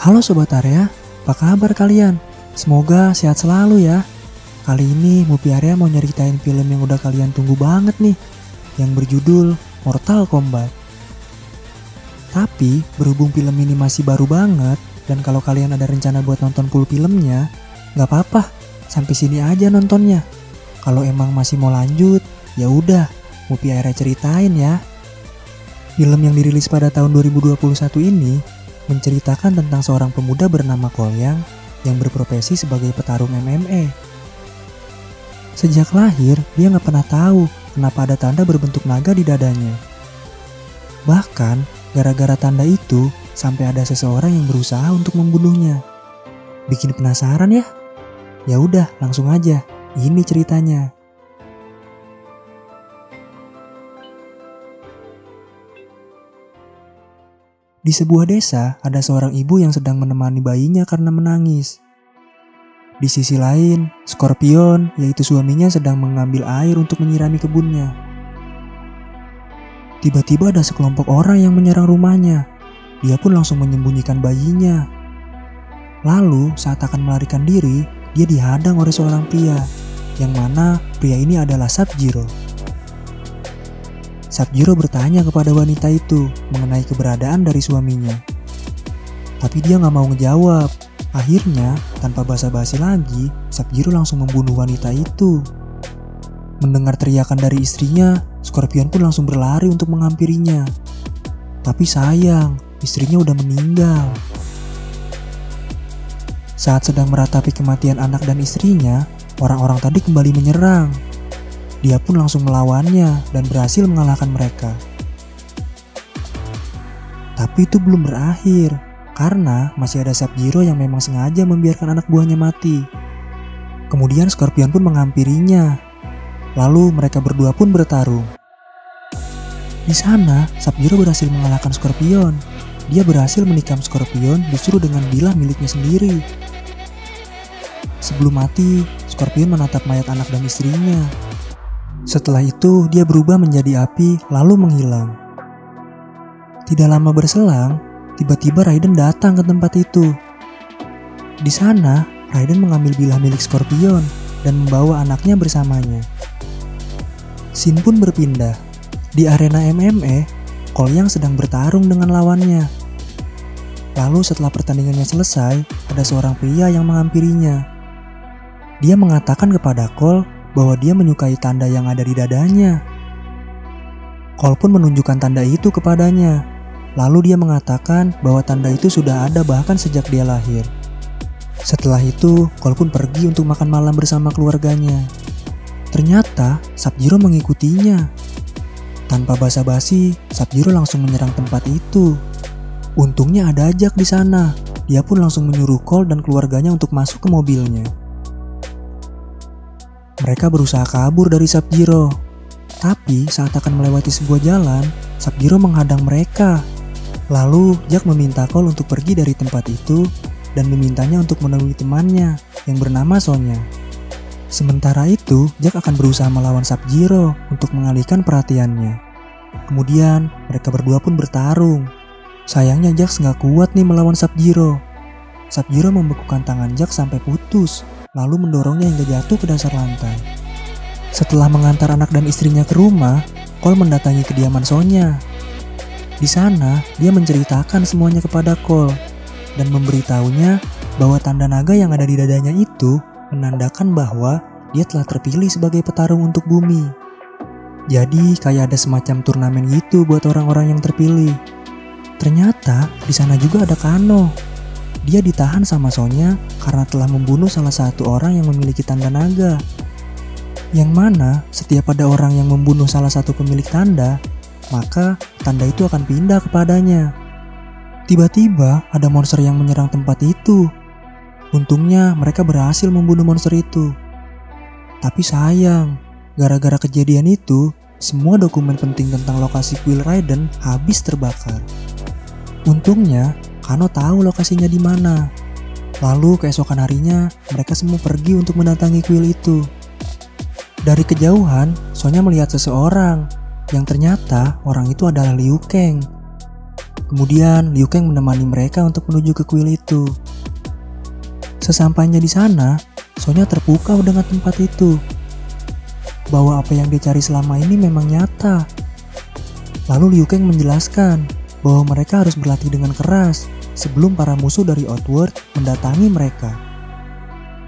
Halo Sobat Area, apa kabar kalian? Semoga sehat selalu ya. Kali ini Mupi Area mau nyeritain film yang udah kalian tunggu banget nih, yang berjudul Mortal Kombat. Tapi berhubung film ini masih baru banget, dan kalau kalian ada rencana buat nonton full filmnya, gak apa-apa, sampai sini aja nontonnya. Kalau emang masih mau lanjut, ya udah, Mupi Area ceritain ya. Film yang dirilis pada tahun 2021 ini menceritakan tentang seorang pemuda bernama Kolyang yang berprofesi sebagai petarung MMA. Sejak lahir, dia gak pernah tahu kenapa ada tanda berbentuk naga di dadanya. Bahkan, gara-gara tanda itu, sampai ada seseorang yang berusaha untuk membunuhnya. Bikin penasaran ya? Ya udah, langsung aja. Ini ceritanya. Di sebuah desa, ada seorang ibu yang sedang menemani bayinya karena menangis. Di sisi lain, Scorpion, yaitu suaminya, sedang mengambil air untuk menyirami kebunnya. Tiba-tiba ada sekelompok orang yang menyerang rumahnya. Dia pun langsung menyembunyikan bayinya. Lalu, saat akan melarikan diri, dia dihadang oleh seorang pria, yang mana pria ini adalah Sub-Zero. Sub-Zero bertanya kepada wanita itu mengenai keberadaan dari suaminya. Tapi dia gak mau ngejawab. Akhirnya, tanpa basa-basi lagi, Sub-Zero langsung membunuh wanita itu. Mendengar teriakan dari istrinya, Scorpion pun langsung berlari untuk menghampirinya. Tapi sayang, istrinya udah meninggal. Saat sedang meratapi kematian anak dan istrinya, orang-orang tadi kembali menyerang. Dia pun langsung melawannya dan berhasil mengalahkan mereka. Tapi itu belum berakhir, karena masih ada Sub-Zero yang memang sengaja membiarkan anak buahnya mati. Kemudian Scorpion pun menghampirinya. Lalu mereka berdua pun bertarung. Di sana, Sub-Zero berhasil mengalahkan Scorpion. Dia berhasil menikam Scorpion justru dengan bilah miliknya sendiri. Sebelum mati, Scorpion menatap mayat anak dan istrinya. Setelah itu, dia berubah menjadi api lalu menghilang. Tidak lama berselang, tiba-tiba Raiden datang ke tempat itu. Di sana, Raiden mengambil bilah milik Scorpion dan membawa anaknya bersamanya. Scene pun berpindah. Di arena MMA, Kolyang sedang bertarung dengan lawannya. Lalu setelah pertandingannya selesai, ada seorang pria yang menghampirinya. Dia mengatakan kepada Cole bahwa dia menyukai tanda yang ada di dadanya. Cole pun menunjukkan tanda itu kepadanya. Lalu dia mengatakan bahwa tanda itu sudah ada bahkan sejak dia lahir. Setelah itu, Cole pun pergi untuk makan malam bersama keluarganya. Ternyata, Sub-Zero mengikutinya. Tanpa basa-basi, Sub-Zero langsung menyerang tempat itu. Untungnya ada Jack di sana. Dia pun langsung menyuruh Cole dan keluarganya untuk masuk ke mobilnya. Mereka berusaha kabur dari Sub-Zero. Tapi saat akan melewati sebuah jalan, Sub-Zero menghadang mereka. Lalu Jack meminta Cole untuk pergi dari tempat itu dan memintanya untuk menemui temannya yang bernama Sonya. Sementara itu, Jack akan berusaha melawan Sub-Zero untuk mengalihkan perhatiannya. Kemudian mereka berdua pun bertarung. Sayangnya Jack nggak kuat nih melawan Sub-Zero. Sub-Zero membekukan tangan Jack sampai putus, lalu mendorongnya hingga jatuh ke dasar lantai. Setelah mengantar anak dan istrinya ke rumah, Cole mendatangi kediaman Sonya. Di sana, dia menceritakan semuanya kepada Cole dan memberitahunya bahwa tanda naga yang ada di dadanya itu menandakan bahwa dia telah terpilih sebagai petarung untuk bumi. Jadi kayak ada semacam turnamen gitu buat orang-orang yang terpilih. Ternyata di sana juga ada Kano. Dia ditahan sama Sonya karena telah membunuh salah satu orang yang memiliki tanda naga. Yang mana setiap ada orang yang membunuh salah satu pemilik tanda, maka tanda itu akan pindah kepadanya. Tiba-tiba ada monster yang menyerang tempat itu. Untungnya mereka berhasil membunuh monster itu. Tapi sayang, gara-gara kejadian itu, semua dokumen penting tentang lokasi kuil Raiden habis terbakar. Untungnya, Kano tahu lokasinya di mana. Lalu keesokan harinya, mereka semua pergi untuk mendatangi kuil itu. Dari kejauhan, Sonya melihat seseorang yang ternyata orang itu adalah Liu Kang. Kemudian Liu Kang menemani mereka untuk menuju ke kuil itu. Sesampainya di sana, Sonya terpukau dengan tempat itu. Bahwa apa yang dia cari selama ini memang nyata. Lalu Liu Kang menjelaskan bahwa mereka harus berlatih dengan keras sebelum para musuh dari Outworld mendatangi mereka.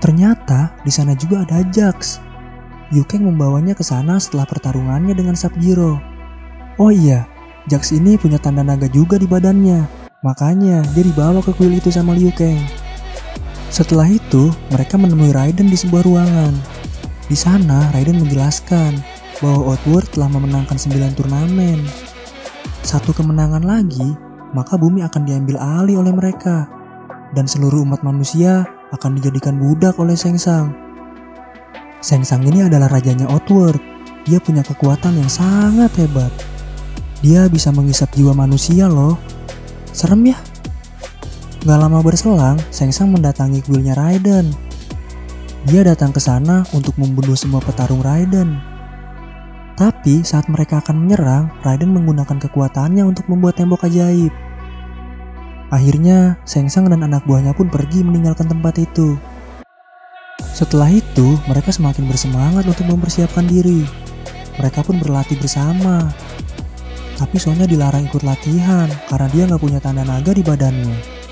Ternyata di sana juga ada Jax. Liu Kang membawanya ke sana setelah pertarungannya dengan Sub-Zero. Oh iya, Jax ini punya tanda naga juga di badannya. Makanya dia dibawa ke kuil itu sama Liu Kang. Setelah itu, mereka menemui Raiden di sebuah ruangan. Di sana, Raiden menjelaskan bahwa Outworld telah memenangkan 9 turnamen. Satu kemenangan lagi, maka bumi akan diambil alih oleh mereka. Dan seluruh umat manusia akan dijadikan budak oleh Shang Tsung. Shang Tsung ini adalah rajanya Outworld. Dia punya kekuatan yang sangat hebat. Dia bisa menghisap jiwa manusia loh. Serem ya? Gak lama berselang, Shang Tsung mendatangi kuilnya Raiden. Dia datang ke sana untuk membunuh semua petarung Raiden. Tapi saat mereka akan menyerang, Raiden menggunakan kekuatannya untuk membuat tembok ajaib. Akhirnya, Shang Tsung dan anak buahnya pun pergi meninggalkan tempat itu. Setelah itu, mereka semakin bersemangat untuk mempersiapkan diri. Mereka pun berlatih bersama. Tapi Sonya dilarang ikut latihan karena dia gak punya tanda naga di badannya.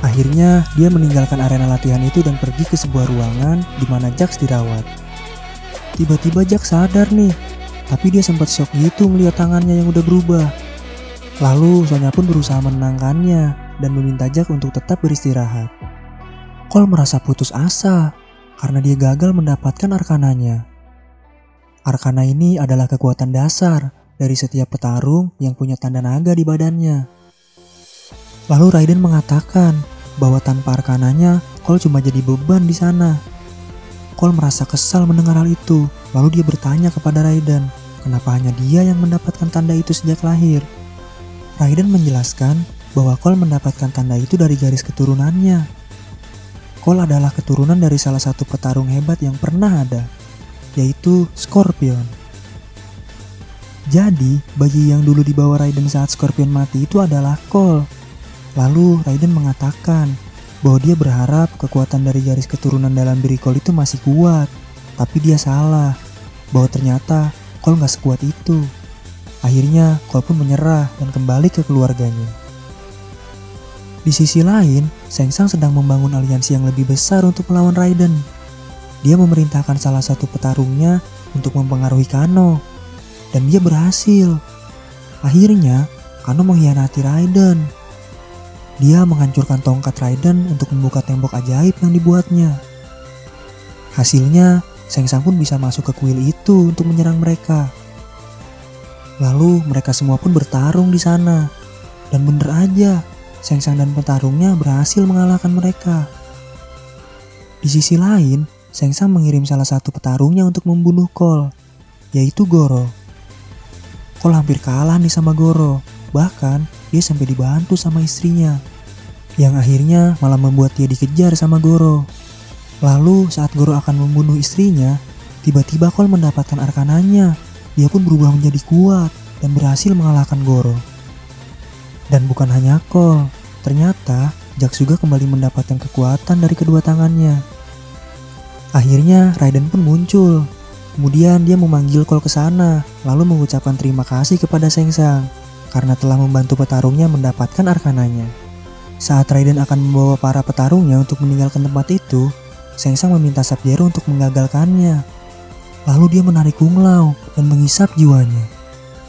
Akhirnya, dia meninggalkan arena latihan itu dan pergi ke sebuah ruangan di mana Jax dirawat. Tiba-tiba Jax sadar nih, tapi dia sempat shock gitu melihat tangannya yang udah berubah. Lalu Sonya pun berusaha menenangkannya dan meminta Jax untuk tetap beristirahat. Cole merasa putus asa karena dia gagal mendapatkan arkananya. Arkana ini adalah kekuatan dasar dari setiap petarung yang punya tanda naga di badannya. Lalu Raiden mengatakan bahwa tanpa arkananya, Cole cuma jadi beban di sana. Cole merasa kesal mendengar hal itu, lalu dia bertanya kepada Raiden, kenapa hanya dia yang mendapatkan tanda itu sejak lahir. Raiden menjelaskan bahwa Cole mendapatkan tanda itu dari garis keturunannya. Cole adalah keturunan dari salah satu petarung hebat yang pernah ada, yaitu Scorpion. Jadi, bayi yang dulu dibawa Raiden saat Scorpion mati itu adalah Cole. Lalu Raiden mengatakan bahwa dia berharap kekuatan dari garis keturunan dalam diri Cole itu masih kuat. Tapi dia salah, bahwa ternyata Cole gak sekuat itu. Akhirnya Cole pun menyerah dan kembali ke keluarganya. Di sisi lain, Shang Tsung sedang membangun aliansi yang lebih besar untuk melawan Raiden. Dia memerintahkan salah satu petarungnya untuk mempengaruhi Kano. Dan dia berhasil. Akhirnya, Kano mengkhianati Raiden. Dia menghancurkan tongkat Raiden untuk membuka tembok ajaib yang dibuatnya. Hasilnya, Shang Tsung pun bisa masuk ke kuil itu untuk menyerang mereka. Lalu mereka semua pun bertarung di sana. Dan bener aja, Shang Tsung dan petarungnya berhasil mengalahkan mereka. Di sisi lain, Shang Tsung mengirim salah satu petarungnya untuk membunuh Cole, yaitu Goro. Cole hampir kalah nih sama Goro. Bahkan, dia sampai dibantu sama istrinya, yang akhirnya malah membuat dia dikejar sama Goro. Lalu saat Goro akan membunuh istrinya, tiba-tiba Cole mendapatkan arkananya. Dia pun berubah menjadi kuat dan berhasil mengalahkan Goro. Dan bukan hanya Cole, ternyata Jax juga kembali mendapatkan kekuatan dari kedua tangannya. Akhirnya Raiden pun muncul. Kemudian dia memanggil Cole ke sana, lalu mengucapkan terima kasih kepada Shang Tsung karena telah membantu petarungnya mendapatkan arkananya. Saat Raiden akan membawa para petarungnya untuk meninggalkan tempat itu, Shang Tsung meminta Sub-Zero untuk menggagalkannya. Lalu dia menarik Kung Lao dan menghisap jiwanya.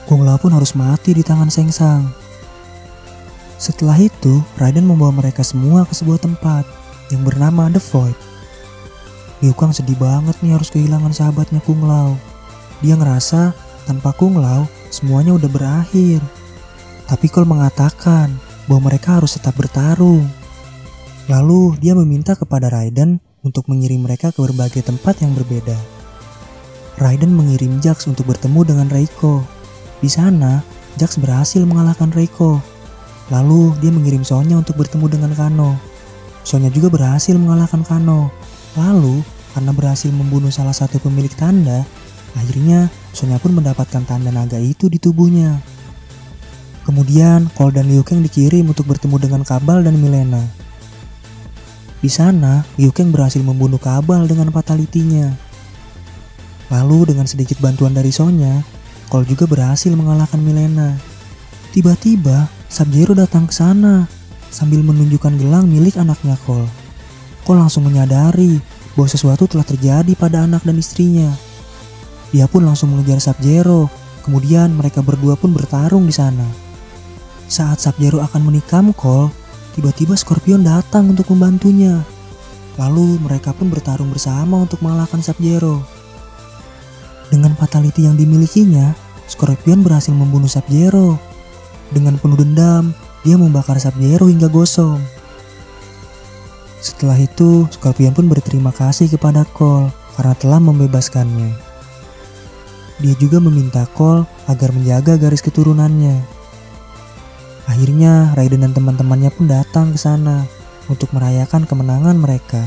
Kung Lao pun harus mati di tangan Shang Tsung. Setelah itu, Raiden membawa mereka semua ke sebuah tempat yang bernama The Void. Liu Kang sedih banget nih harus kehilangan sahabatnya Kung Lao. Dia ngerasa tanpa Kung Lao semuanya udah berakhir. Tapi Cole mengatakan bahwa mereka harus tetap bertarung. Lalu dia meminta kepada Raiden untuk mengirim mereka ke berbagai tempat yang berbeda. Raiden mengirim Jax untuk bertemu dengan Reiko. Di sana, Jax berhasil mengalahkan Reiko. Lalu dia mengirim Sonya untuk bertemu dengan Kano. Sonya juga berhasil mengalahkan Kano. Lalu, karena berhasil membunuh salah satu pemilik tanda, akhirnya Sonya pun mendapatkan tanda naga itu di tubuhnya. Kemudian Cole dan Liu Kang dikirim untuk bertemu dengan Kabal dan Mileena. Di sana, Liu Kang berhasil membunuh Kabal dengan fatality-nya. Lalu dengan sedikit bantuan dari Sonya, Cole juga berhasil mengalahkan Mileena. Tiba-tiba, Sub-Zero datang ke sana sambil menunjukkan gelang milik anaknya Cole. Cole langsung menyadari bahwa sesuatu telah terjadi pada anak dan istrinya. Dia pun langsung mengejar Sub-Zero, kemudian mereka berdua pun bertarung di sana. Saat Sub-Zero akan menikam Cole, tiba-tiba Scorpion datang untuk membantunya. Lalu mereka pun bertarung bersama untuk mengalahkan Sub-Zero. Dengan fatality yang dimilikinya, Scorpion berhasil membunuh Sub-Zero. Dengan penuh dendam, dia membakar Sub-Zero hingga gosong. Setelah itu, Scorpion pun berterima kasih kepada Cole karena telah membebaskannya. Dia juga meminta Cole agar menjaga garis keturunannya. Akhirnya, Raiden dan teman-temannya pun datang ke sana untuk merayakan kemenangan mereka.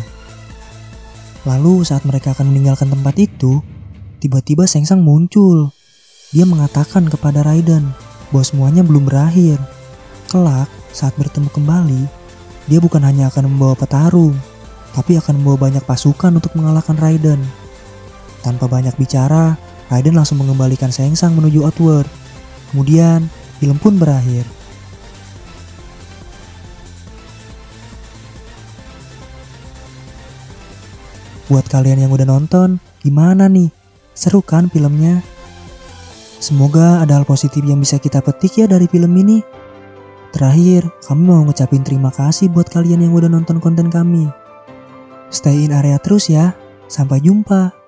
Lalu saat mereka akan meninggalkan tempat itu, tiba-tiba Shang Tsung muncul. Dia mengatakan kepada Raiden bahwa semuanya belum berakhir. Kelak, saat bertemu kembali, dia bukan hanya akan membawa petarung, tapi akan membawa banyak pasukan untuk mengalahkan Raiden. Tanpa banyak bicara, Raiden langsung mengembalikan Shang Tsung menuju Outworld. Kemudian, film pun berakhir. Buat kalian yang udah nonton, gimana nih? Seru kan filmnya? Semoga ada hal positif yang bisa kita petik ya dari film ini. Terakhir, kami mau ngucapin terima kasih buat kalian yang udah nonton konten kami. Stay in area terus ya. Sampai jumpa.